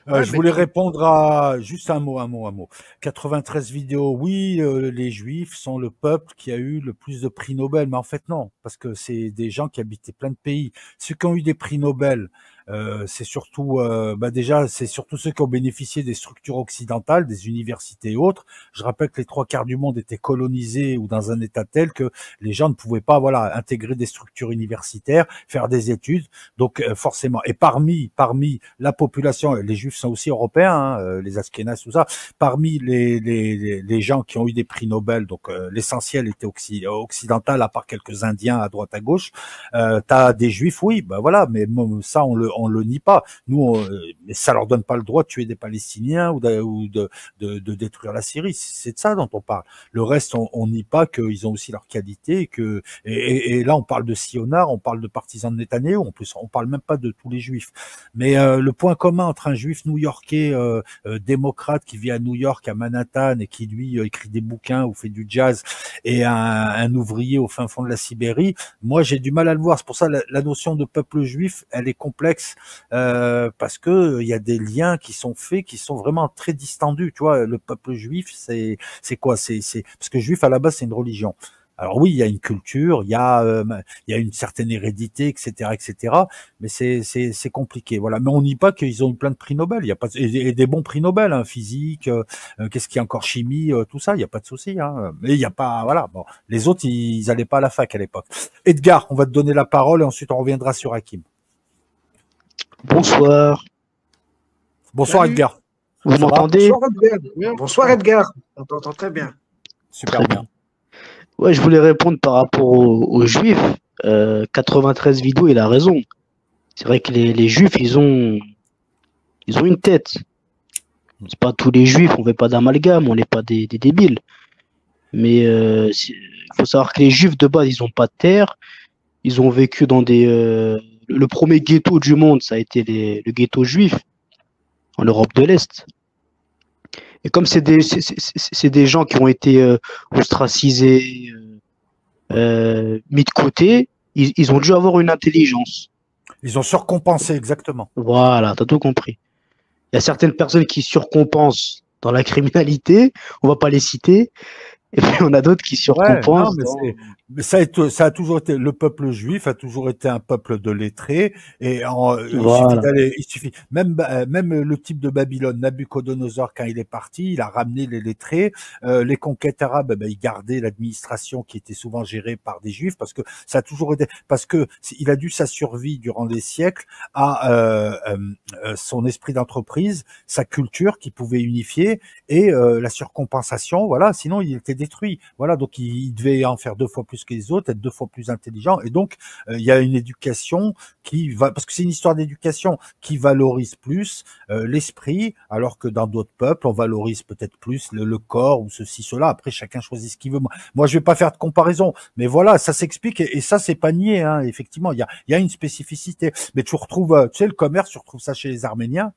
Ouais, Je mais voulais répondre à juste un mot. 93 vidéos, oui, les Juifs sont le peuple qui a eu le plus de prix Nobel, mais en fait non, parce que c'est des gens qui habitaient plein de pays. Ceux qui ont eu des prix Nobel, c'est surtout, déjà, c'est surtout ceux qui ont bénéficié des structures occidentales, des universités et autres. Je rappelle que les trois quarts du monde étaient colonisés ou dans un état tel que les gens ne pouvaient pas, voilà, intégrer des structures universitaires, faire des études. Donc forcément, et parmi la population, les Juifs sont aussi européens, hein, les Ashkénazes, tout ça. Parmi les gens qui ont eu des prix Nobel, donc l'essentiel était occidental, à part quelques Indiens à droite à gauche. T'as des Juifs, oui, ben voilà, mais ça on le nie pas. Nous, mais ça leur donne pas le droit de tuer des Palestiniens ou de détruire la Syrie. C'est de ça dont on parle. Le reste, on nie pas qu'ils ont aussi leurs qualités et là on parle de Sionard, on parle de partisans de Netanyahou, en plus on parle même pas de tous les Juifs. Mais le point commun entre un Juif new-yorkais démocrate qui vit à New York, à Manhattan et qui lui écrit des bouquins ou fait du jazz et un ouvrier au fin fond de la Sibérie, moi j'ai du mal à le voir. C'est pour ça la notion de peuple juif, elle est complexe parce que il y a des liens qui sont faits, qui sont vraiment très distendus. Tu vois, le peuple juif, c'est quoi? C'est parce que juif à la base c'est une religion. Alors oui, il y a une culture, il y a une certaine hérédité, etc., etc. Mais c'est compliqué, voilà. Mais on nie pas qu'ils ont eu plein de prix Nobel. Il y a pas et des bons prix Nobel, hein, physique, qu'est-ce qu'il y a encore, chimie, tout ça. Il y a pas de souci, hein. Mais il y a pas, voilà. Bon, les autres, ils allaient pas à la fac à l'époque. Edgar, on va te donner la parole et ensuite on reviendra sur Hakim. Bonsoir, Bonsoir salut. Edgar, vous ça va? m'entendez? Bonsoir Edgar. Bonsoir Edgar. On t'entend très bien. Super Très bien. bien. Ouais, je voulais répondre par rapport aux Juifs. 93 vidéos, il a raison. C'est vrai que les Juifs, ils ont une tête. C'est pas tous les Juifs, on fait pas d'amalgame, on n'est pas des débiles. Mais il faut savoir que les Juifs de base, ils ont pas de terre. Ils ont vécu dans le premier ghetto du monde, ça a été le ghetto juif en Europe de l'Est. Et comme c'est des gens qui ont été ostracisés, mis de côté, ils ont dû avoir une intelligence. Ils ont surcompensé, exactement. Voilà, t'as tout compris. Il y a certaines personnes qui surcompensent dans la criminalité, on va pas les citer, et puis on a d'autres qui Ouais, non, surcompensent mais dans... mais ça a toujours été, le peuple juif a toujours été un peuple de lettrés, et Voilà, il suffit, même le type de Babylone, Nabucodonosor, quand il est parti, il a ramené les lettrés, les conquêtes arabes, il gardait l'administration qui était souvent gérée par des juifs, parce que ça a toujours été, parce que il a dû sa survie durant des siècles à son esprit d'entreprise, sa culture qui pouvait unifier, et la surcompensation, voilà, sinon il était détruit. Voilà, donc il devait en faire deux fois plus que les autres, être deux fois plus intelligent, et donc il y a une éducation qui va, parce que c'est une histoire d'éducation qui valorise plus l'esprit, alors que dans d'autres peuples, on valorise peut-être plus le corps ou ceci, cela. Après, chacun choisit ce qu'il veut. Moi, je vais pas faire de comparaison, mais voilà, ça s'explique, et ça, c'est pas nié, hein. Effectivement, il y a une spécificité. Mais tu retrouves, tu sais, le commerce, tu retrouves ça chez les Arméniens,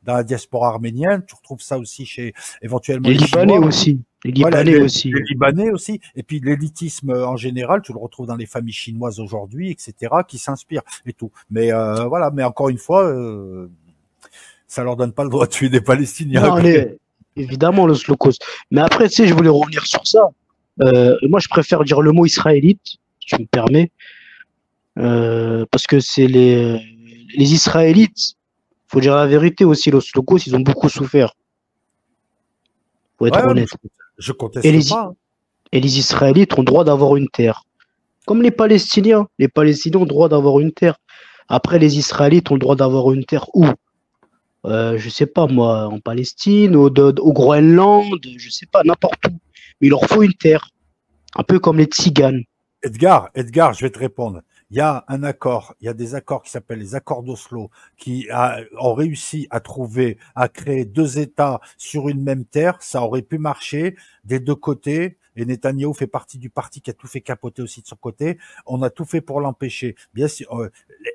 dans la diaspora arménienne, tu retrouves ça aussi chez éventuellement les les Libanais Chinois. aussi, les Voilà, Libanais aussi. les Libanais aussi, et puis l'élitisme en général, tu le retrouves dans les familles chinoises aujourd'hui, etc., qui s'inspirent et tout. Mais voilà, mais encore une fois, ça leur donne pas le droit de tuer des Palestiniens. Non, évidemment, l'Holocauste. Mais après, tu sais, je voulais revenir sur ça. Moi, je préfère dire le mot israélite, si tu me permets, parce que c'est les Israélites, faut dire la vérité aussi, l'Holocauste, ils ont beaucoup souffert, faut Ouais, être ouais, honnête. je Et conteste les, pas, hein. et les Israélites ont droit d'avoir une terre. Comme les Palestiniens. Les Palestiniens ont droit d'avoir une terre. Après, les Israélites ont le droit d'avoir une terre où? Je sais pas moi, en Palestine, au Groenland, je sais pas, n'importe où. Mais il leur faut une terre, un peu comme les Tziganes. Edgar, je vais te répondre. Il y a un accord, il y a des accords qui s'appellent les accords d'Oslo, ont réussi à trouver, à créer deux États sur une même terre. Ça aurait pu marcher des deux côtés. Et Netanyahou fait partie du parti qui a tout fait capoter aussi de son côté. On a tout fait pour l'empêcher. Bien sûr,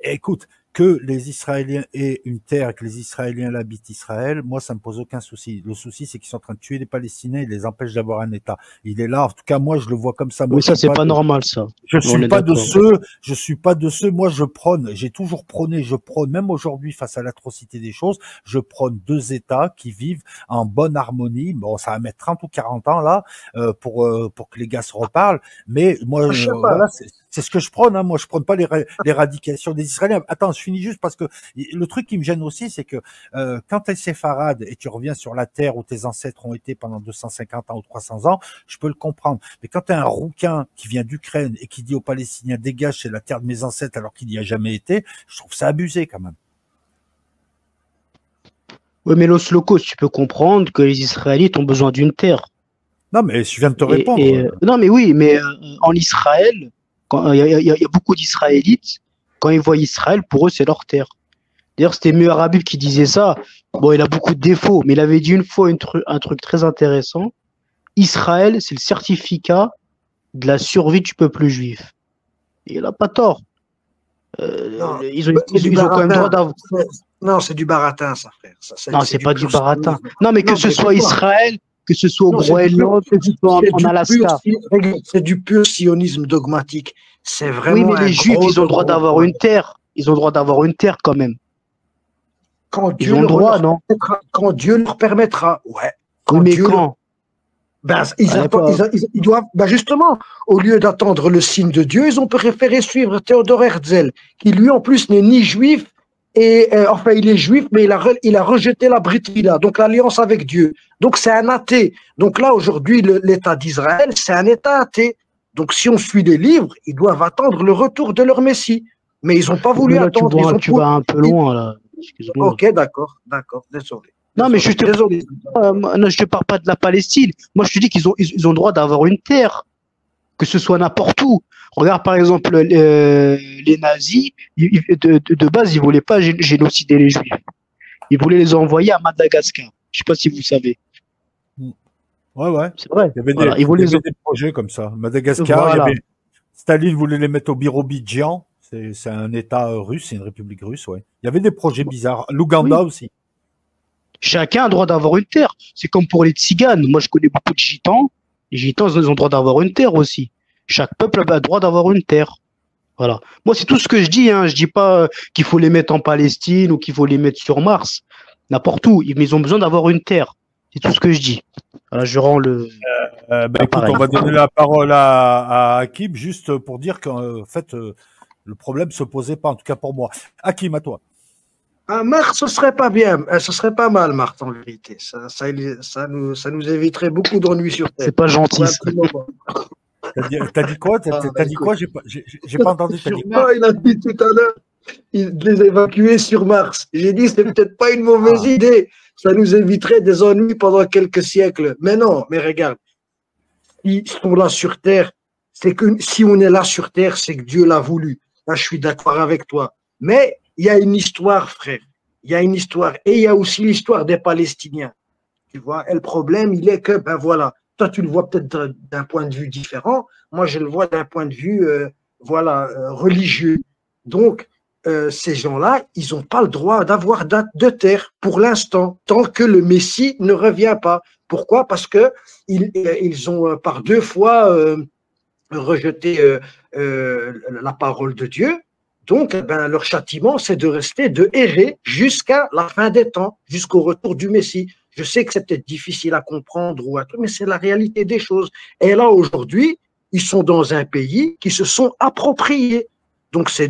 écoute, que les Israéliens aient une terre et que les Israéliens l'habitent Israël, moi, ça me pose aucun souci. Le souci, c'est qu'ils sont en train de tuer les Palestiniens et les empêchent d'avoir un État. Il est là, en tout cas, moi, je le vois comme ça. Moi, Oui, ça, c'est pas normal, ça. je On suis est pas de d'accord. ceux, moi, je prône, j'ai toujours prôné, je prône, même aujourd'hui, face à l'atrocité des choses, je prône 2 États qui vivent en bonne harmonie. Bon, ça va mettre 30 ou 40 ans, là, pour que les gars se reparlent. Mais moi, Je sais voilà, pas. c'est ce que je prône, hein. Moi, je prône pas l'éradication des Israéliens. Attends, je finis juste parce que le truc qui me gêne aussi, c'est que quand t'es séfarade et tu reviens sur la terre où tes ancêtres ont été pendant 250 ans ou 300 ans, je peux le comprendre. Mais quand t'es un rouquin qui vient d'Ukraine et qui dit aux Palestiniens dégage, c'est la terre de mes ancêtres alors qu'il n'y a jamais été, je trouve ça abusé quand même. Oui, mais l'Holocauste, tu peux comprendre que les Israélites ont besoin d'une terre. Non, mais je viens de te Et, répondre. non, mais oui, mais en Israël, il y a beaucoup d'Israélites, quand ils voient Israël, pour eux, c'est leur terre. D'ailleurs, c'était Meir Habib qui disait ça. Bon, il a beaucoup de défauts, mais il avait dit une fois un truc très intéressant. Israël, c'est le certificat de la survie du peuple juif. Et il n'a pas tort. Non, Ils ont, c'est du ils ont quand même baratin. droit d'avoir. Non, c'est du baratin, ça, frère. Non, c'est pas du pur baratin. sionisme. Non, mais que Non, ce mais soit écoute-moi. Israël, que ce soit au Non, c'est du pur, Groenland, que ce soit c'est en du pur, Alaska. regarde, c'est du pur sionisme dogmatique. C'est Oui, vraiment mais un les Juifs, gros, ils ont le droit gros d'avoir problème. une terre. Ils ont le droit d'avoir une terre quand même. Quand Ils Dieu ont le droit, non? quand Dieu leur permettra, ouais. Oui, Quand mais Dieu leur, quand? ben, ils, Allez, attendent, pas. ils doivent, ben justement, au lieu d'attendre le signe de Dieu, ils ont préféré suivre Théodore Herzl, qui lui, en plus, n'est ni juif, et enfin, il est juif, mais il a rejeté la Brit Mila, donc l'alliance avec Dieu. Donc, c'est un athée. Donc là, aujourd'hui, l'État d'Israël, c'est un État athée. Donc, si on suit les livres, ils doivent attendre le retour de leur Messie. Mais ils n'ont pas Oui, voulu mais là, attendre. Ils ont tu vas un peu ils- loin, là. Excuse-moi. Ok, d'accord, désolé. Non, mais Désolé. non, je te parle pas de la Palestine. Moi, je te dis ils ont le droit d'avoir une terre, que ce soit n'importe où. Regarde, par exemple, les nazis, de base, ils voulaient pas génocider les Juifs. Ils voulaient les envoyer à Madagascar. Je sais pas si vous savez. Ouais, ouais. C'est vrai. Il y avait Voilà, il y avait des projets comme ça. Madagascar, il y Voilà. avait Staline voulait les mettre au Birobidjan. C'est un État russe, c'est une république russe, ouais. Il y avait des projets bizarres. L'Ouganda Oui. aussi. Chacun a le droit d'avoir une terre. C'est comme pour les tziganes. Moi, je connais beaucoup de gitans. Les gitans, ils ont le droit d'avoir une terre aussi. Chaque peuple a le droit d'avoir une terre. Voilà. Moi, c'est tout ce que je dis. Hein. Je dis pas qu'il faut les mettre en Palestine ou qu'il faut les mettre sur Mars. N'importe où. Mais ils ont besoin d'avoir une terre. C'est tout ce que je dis. Voilà, je rends Écoute, on va donner la parole à Hakim juste pour dire qu'en fait, le problème se posait pas, en tout cas pour moi. Hakim, à toi. Ah, Mars, ce serait pas bien. Ce serait pas mal, Mars, en vérité. Ça nous éviterait beaucoup d'ennuis sur Terre. C'est pas gentil. Pour un petit moment. T'as dit quoi? T'as dit quoi? J'ai pas entendu. T'as dit quoi? Non, il a dit tout à l'heure de les évacuer sur Mars. J'ai dit, c'est peut-être pas une mauvaise idée. Ça nous éviterait des ennuis pendant quelques siècles. Mais non, mais regarde. Ils sont là sur Terre. C'est que si on est là sur Terre, c'est que Dieu l'a voulu. Là, je suis d'accord avec toi. Mais il y a une histoire, frère. Il y a une histoire. Et il y a aussi l'histoire des Palestiniens. Tu vois, et le problème, il est que, ben voilà, toi, tu le vois peut-être d'un point de vue différent. Moi, je le vois d'un point de vue, religieux. Donc, ces gens-là, ils n'ont pas le droit d'avoir de terre pour l'instant, tant que le Messie ne revient pas. Pourquoi? Parce que ils ont par 2 fois rejeté la parole de Dieu. Donc, ben, leur châtiment, c'est de rester, de errer jusqu'à la fin des temps, jusqu'au retour du Messie. Je sais que c'est peut-être difficile à comprendre ou à tout, mais c'est la réalité des choses. Et là, aujourd'hui, ils sont dans un pays qui se sont appropriés. Donc, c'est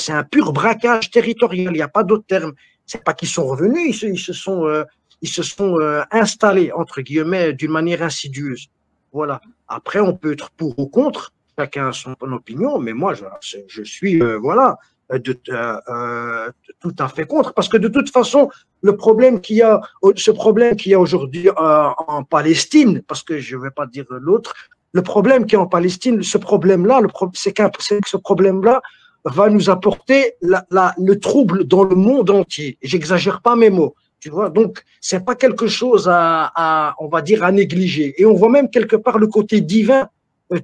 un pur braquage territorial. Il n'y a pas d'autre terme. C'est pas qu'ils sont revenus, ils se sont installés, entre guillemets, d'une manière insidieuse. Voilà. Après, on peut être pour ou contre. Chacun a son opinion, mais moi, je suis, tout à fait contre. Parce que de toute façon, ce problème qu'il y a aujourd'hui en Palestine, parce que je ne vais pas dire l'autre, le problème qu'il y a en Palestine, ce problème-là, c'est que ce problème-là va nous apporter le trouble dans le monde entier. J'exagère pas mes mots. Tu vois, donc c'est pas quelque chose on va dire, à négliger. Et on voit même quelque part le côté divin,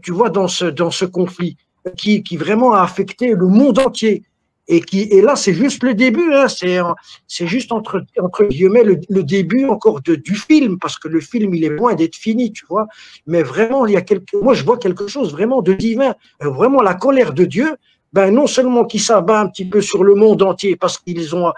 tu vois, dans ce conflit qui vraiment a affecté le monde entier. Et là, c'est juste le début, hein, c'est juste entre guillemets le début encore du film, parce que le film, il est loin d'être fini, tu vois. Mais vraiment, moi, je vois quelque chose vraiment de divin, vraiment la colère de Dieu, ben, non seulement qui s'abat un petit peu sur le monde entier parce qu'ils ont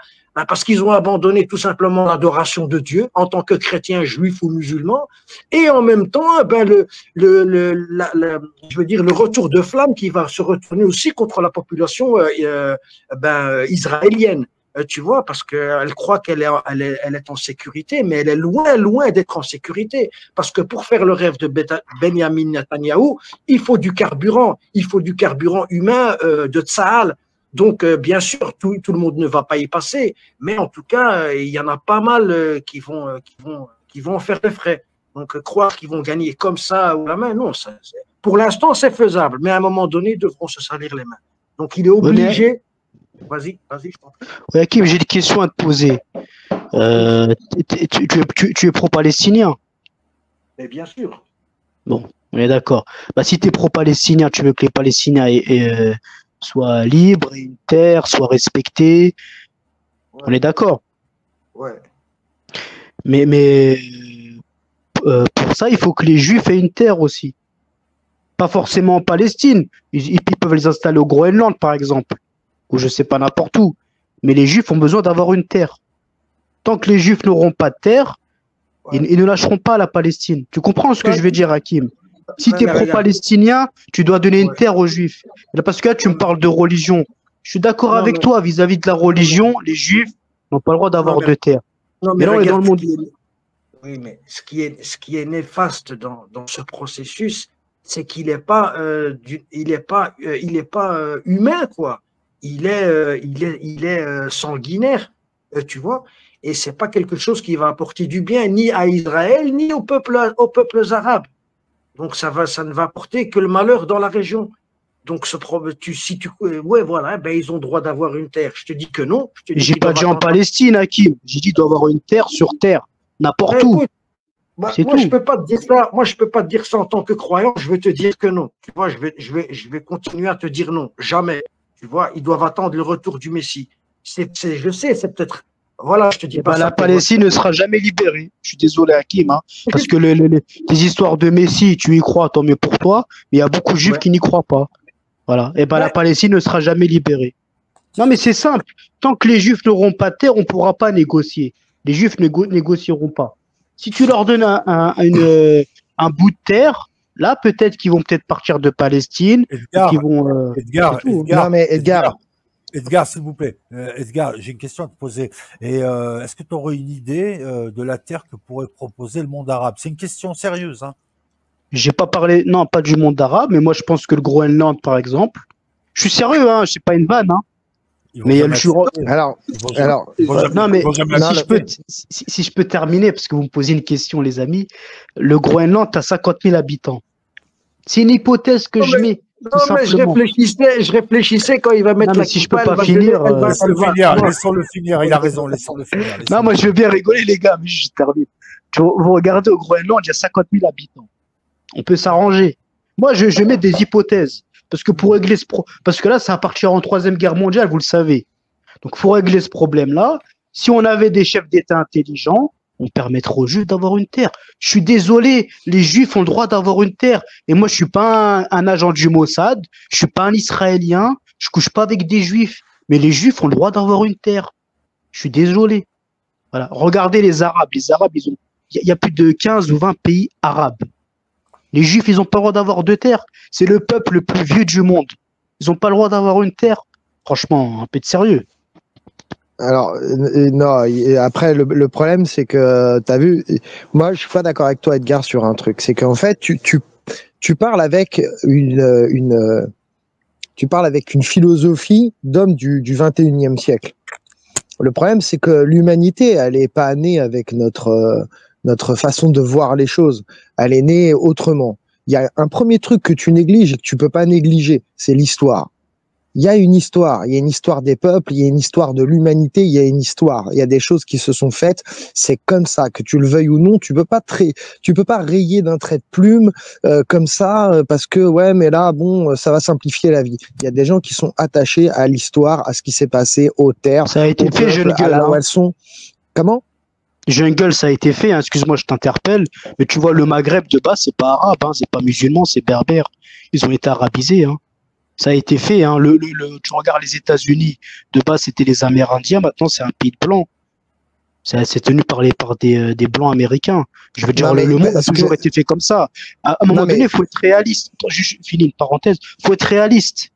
abandonné tout simplement l'adoration de Dieu en tant que chrétiens, juifs ou musulmans, et en même temps, ben, je veux dire, le retour de flamme qui va se retourner aussi contre la population israélienne. Tu vois, parce qu'elle croit qu'elle est en sécurité, mais elle est loin, loin d'être en sécurité. Parce que pour faire le rêve de Benjamin Netanyahou, il faut du carburant humain de Tsahal. Donc, bien sûr, tout le monde ne va pas y passer, mais en tout cas, il y en a pas mal qui vont faire les frais. Donc, croire qu'ils vont gagner comme ça ou la main, non. Pour l'instant, c'est faisable, mais à un moment donné, ils devront se salir les mains. Donc, il est obligé. Vas-y, je t'en prie. Oui, Hakim, j'ai une question à te poser. Tu es pro-palestinien? Mais bien sûr. Bon, on est d'accord. Bah, si tu es pro-palestinien, tu veux que les Palestiniens soient libres, et une terre, soient respectés. Ouais. On est d'accord? Ouais. Mais pour ça, il faut que les Juifs aient une terre aussi. Pas forcément en Palestine. Ils peuvent les installer au Groenland, par exemple. Ou je sais pas, n'importe où. Mais les Juifs ont besoin d'avoir une terre. Tant que les Juifs n'auront pas de terre, ouais, ils ne lâcheront pas la Palestine. Tu comprends ce que je veux dire, Hakim? Si tu es pro-palestinien, tu dois donner une terre aux Juifs. Parce que là, tu me parles de religion. Je suis d'accord avec toi vis-à-vis de la religion. Les Juifs n'ont pas le droit d'avoir de terre. Mais là, on est dans le monde. Oui, mais ce qui est néfaste dans ce processus, c'est qu'il n'est pas, humain, quoi. Il est sanguinaire, tu vois, et c'est pas quelque chose qui va apporter du bien ni à Israël ni aux peuples arabes. Donc ça ne va apporter que le malheur dans la région. Donc ils ont droit d'avoir une terre. Je te dis que non. J'ai pas dit en Palestine, Hakim. J'ai dit qu'il doit avoir une terre sur terre, n'importe où. Moi, je peux pas te dire ça. Moi, je peux pas te dire ça en tant que croyant. Je vais te dire que non. Tu vois, je vais continuer à te dire non. Jamais. Tu vois, ils doivent attendre le retour du Messie. Je sais, c'est peut-être. Voilà, je te dis pas ça. La Palestine ne sera jamais libérée. Je suis désolé, Hakim, hein, parce que les histoires de Messie, tu y crois, tant mieux pour toi. Mais il y a beaucoup de Juifs qui n'y croient pas. Voilà. Et la Palestine ne sera jamais libérée. Non, mais c'est simple. Tant que les Juifs n'auront pas de terre, on ne pourra pas négocier. Les Juifs négocieront pas. Si tu leur donnes un bout de terre, là, peut-être qu'ils vont partir de Palestine. Edgar, Edgar, s'il vous plaît. Edgar, j'ai une question à te poser. Et est-ce que tu aurais une idée de la terre que pourrait proposer le monde arabe? C'est une question sérieuse, hein. J'ai pas parlé, non, pas du monde arabe, mais moi je pense que le Groenland, par exemple. Je suis sérieux, hein, c'est pas une vanne, hein. Mais il y a le jour. Non, mais si je peux terminer, parce que vous me posez une question, les amis. Le Groenland a 50 000 habitants. C'est une hypothèse que je mets. Non, mais je réfléchissais quand il va mettre la si je peux pas finir. Laissons-le finir, il a raison, laissons-le finir. Non, moi je veux bien rigoler, les gars, mais je termine. Vous regardez au Groenland, il y a 50 000 habitants. On peut s'arranger. Moi, je mets des hypothèses. Parce que pour régler parce que là, ça va partir en 3e guerre mondiale, vous le savez. Donc, pour régler ce problème-là, si on avait des chefs d'État intelligents, on permettrait aux Juifs d'avoir une terre. Je suis désolé, les Juifs ont le droit d'avoir une terre. Et moi, je suis pas un agent du Mossad, je suis pas un Israélien, je couche pas avec des Juifs. Mais les Juifs ont le droit d'avoir une terre. Je suis désolé. Voilà. Regardez les Arabes. Les Arabes, il y a plus de 15 ou 20 pays arabes. Les Juifs, ils n'ont pas le droit d'avoir de terre. C'est le peuple le plus vieux du monde. Ils n'ont pas le droit d'avoir une terre. Franchement, un peu de sérieux. Alors, non, après, le problème, c'est que, tu as vu, moi, je suis pas d'accord avec toi, Edgar, sur un truc. C'est qu'en fait, tu parles avec tu parles avec une philosophie d'homme du 21e siècle. Le problème, c'est que l'humanité, elle est pas née avec notre façon de voir les choses. Elle est née autrement. Il y a un premier truc que tu négliges et que tu peux pas négliger, c'est l'histoire. Il y a une histoire, il y a une histoire des peuples, il y a une histoire de l'humanité, il y a une histoire, il y a des choses qui se sont faites. C'est comme ça, que tu le veuilles ou non, tu peux pas rayer d'un trait de plume comme ça parce que ouais, mais là bon, ça va simplifier la vie. Il y a des gens qui sont attachés à l'histoire, à ce qui s'est passé, aux terres, Ça a été au fait, peuple, jeune à gueule. là où Hein. elles sont. Comment? Jungle, ça a été fait. Hein. Excuse-moi, je t'interpelle, mais tu vois, le Maghreb de base, c'est pas arabe, hein, c'est pas musulman, c'est berbère. Ils ont été arabisés. Hein. Ça a été fait. Hein. Tu regardes les États-Unis, de base, c'était les Amérindiens. Maintenant, c'est un pays de blancs. C'est tenu par des blancs américains. Je veux dire, Non mais le monde a parce que toujours été fait comme ça. À un moment non donné, mais il faut être réaliste. Attends, je finis une parenthèse. Il faut être réaliste.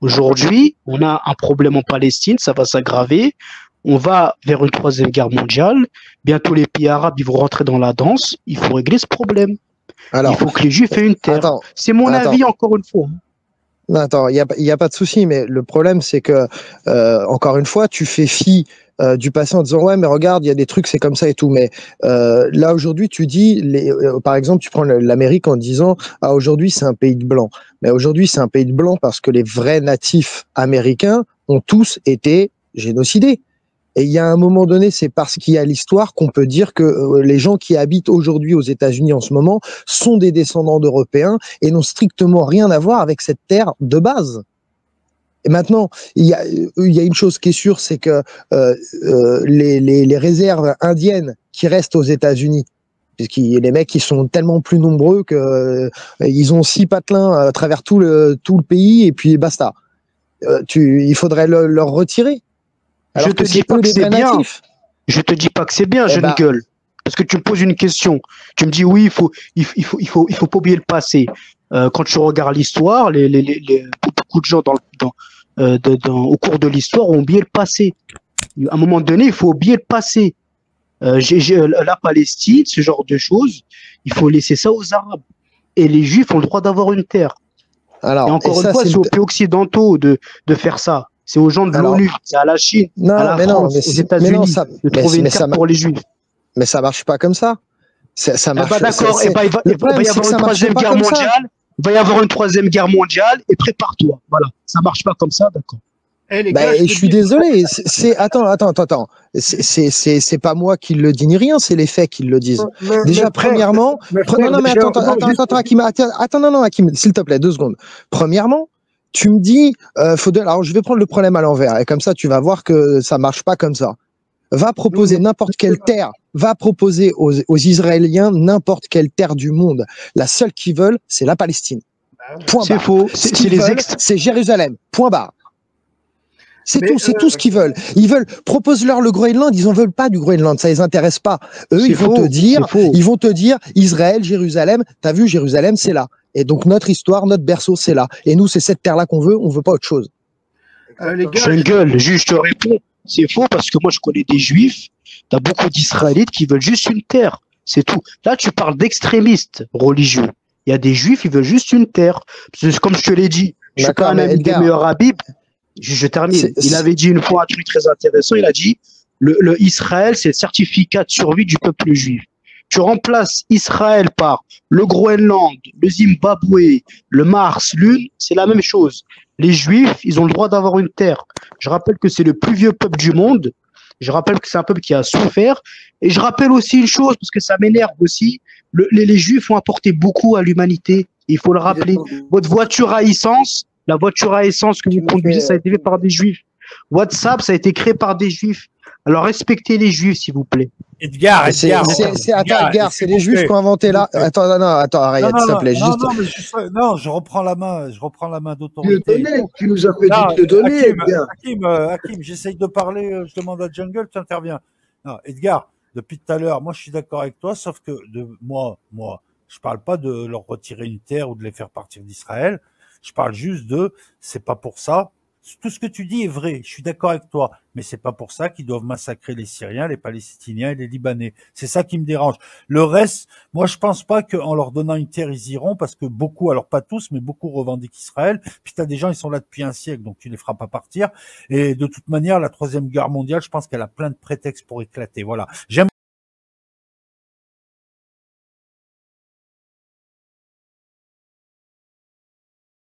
Aujourd'hui, on a un problème en Palestine, ça va s'aggraver. On va vers une troisième guerre mondiale. Bientôt, les pays arabes, ils vont rentrer dans la danse. Il faut régler ce problème. Il alors faut que les Juifs aient une terre. attends, C'est mon attends. avis, encore une fois. Non, attends, il y a pas de souci, mais le problème, c'est que, encore une fois, tu fais fi du passé en disant, ouais, mais regarde, il y a des trucs, c'est comme ça et tout. Mais là, aujourd'hui, tu dis, par exemple, tu prends l'Amérique en disant, ah, aujourd'hui, c'est un pays de blancs. Mais aujourd'hui, c'est un pays de blancs parce que les vrais natifs américains ont tous été génocidés. Et il y a un moment donné, c'est parce qu'il y a l'histoire qu'on peut dire que les gens qui habitent aujourd'hui aux États-Unis en ce moment sont des descendants d'Européens et n'ont strictement rien à voir avec cette terre de base. Et maintenant, il y a une chose qui est sûre, c'est que les réserves indiennes qui restent aux États-Unis, les mecs qui sont tellement plus nombreux que ils ont 6 patelins à travers tout le pays et puis basta. Il faudrait leur retirer. Je Alors te que dis c'est pas eux que les c'est vrais bien. natifs. Je te dis pas que c'est bien, Eh jeune ben, gueule. Parce que tu me poses une question. Tu me dis oui, il faut pas oublier le passé. Quand tu regardes l'histoire, beaucoup de gens au cours de l'histoire ont oublié le passé. À un moment donné, il faut oublier le passé. La Palestine, ce genre de choses, il faut laisser ça aux Arabes. Et les Juifs ont le droit d'avoir une terre. Et alors, et encore une ça, fois, c'est c'est aux pays occidentaux de faire ça. C'est aux gens de alors, l'ONU, c'est à la Chine, à non, la France, aux mais non, États-Unis ça, de trouver une mais terre pour les Juifs. mais ça marche pas comme ça. Ça Eh ben marche. d'accord, eh ben, Le il va problème, y c'est que avoir une ça marche troisième pas guerre comme ça. mondiale. Il va y avoir une troisième guerre mondiale et prépare-toi. Voilà, ça marche pas comme ça, d'accord. Eh les Ben, gars, je suis désolé. Attends. C'est pas moi qui le dis ni rien, c'est les faits qui le disent. Déjà, frère, premièrement, mes frères, non, mais déjà, non, juste, attends, Hakim, non, Hakim, s'il te plaît, 2 secondes. Premièrement, tu me dis, alors je vais prendre le problème à l'envers, et comme ça, tu vas voir que ça marche pas comme ça. Va proposer n'importe quelle terre, va proposer aux Israéliens n'importe quelle terre du monde. La seule qu'ils veulent, c'est la Palestine. Point C'est barre. faux, Ce c'est qu'ils les veulent, c'est Jérusalem. Point barre. C'est tout ce qu'ils veulent. Ils veulent, propose-leur le Groenland, ils en veulent pas du Groenland, ça les intéresse pas. Eux, C'est ils vont faux, ils vont te dire, Israël, Jérusalem, t'as vu, Jérusalem, c'est là. Et donc, notre histoire, notre berceau, c'est là. Et nous, c'est cette terre-là qu'on veut, on veut pas autre chose. les gars, Jeune gueule, juste je te réponds. C'est faux parce que moi je connais des juifs, t'as beaucoup d'Israélites qui veulent juste une terre. C'est tout. Là, tu parles d'extrémistes religieux. Il y a des juifs, ils veulent juste une terre. Parce que, comme je te l'ai dit, je suis D'accord, pas un mais ami des Edgar, meilleurs Habib. Je termine. Il avait dit une fois un truc très intéressant. Il a dit le Israël, c'est le certificat de survie du peuple juif. Tu remplaces Israël par le Groenland, le Zimbabwe, le Mars, Lune, c'est la même chose. Les Juifs, ils ont le droit d'avoir une terre. Je rappelle que c'est le plus vieux peuple du monde. Je rappelle que c'est un peuple qui a souffert. Et je rappelle aussi une chose, parce que ça m'énerve aussi, les Juifs ont apporté beaucoup à l'humanité. Il faut le rappeler. Votre voiture à essence, la voiture à essence que vous conduisez, ça a été fait par des Juifs. WhatsApp, ça a été créé par des Juifs. Alors respectez les Juifs, s'il vous plaît. Edgar, attends, Edgar, c'est les Juifs qui ont inventé là. Attends, arrête, s'il te plaît. Non, je reprends la main tu le d'autorité. donnais, tu nous as fait Non, te donner, Edgar. Hakim, j'essaye de parler, je demande à Jungle, tu interviens. Non, Edgar, depuis tout à l'heure, moi je suis d'accord avec toi, sauf que moi, je parle pas de leur retirer une terre ou de les faire partir d'Israël. Je parle juste c'est pas pour ça. Tout ce que tu dis est vrai, je suis d'accord avec toi, mais c'est pas pour ça qu'ils doivent massacrer les Syriens, les Palestiniens et les Libanais. C'est ça qui me dérange. Le reste, moi je pense pas qu'en leur donnant une terre ils iront, parce que beaucoup, alors pas tous, mais beaucoup revendiquent Israël. Puis t'as des gens, ils sont là depuis un siècle, donc tu les feras pas partir. Et de toute manière, la troisième guerre mondiale, je pense qu'elle a plein de prétextes pour éclater. Voilà.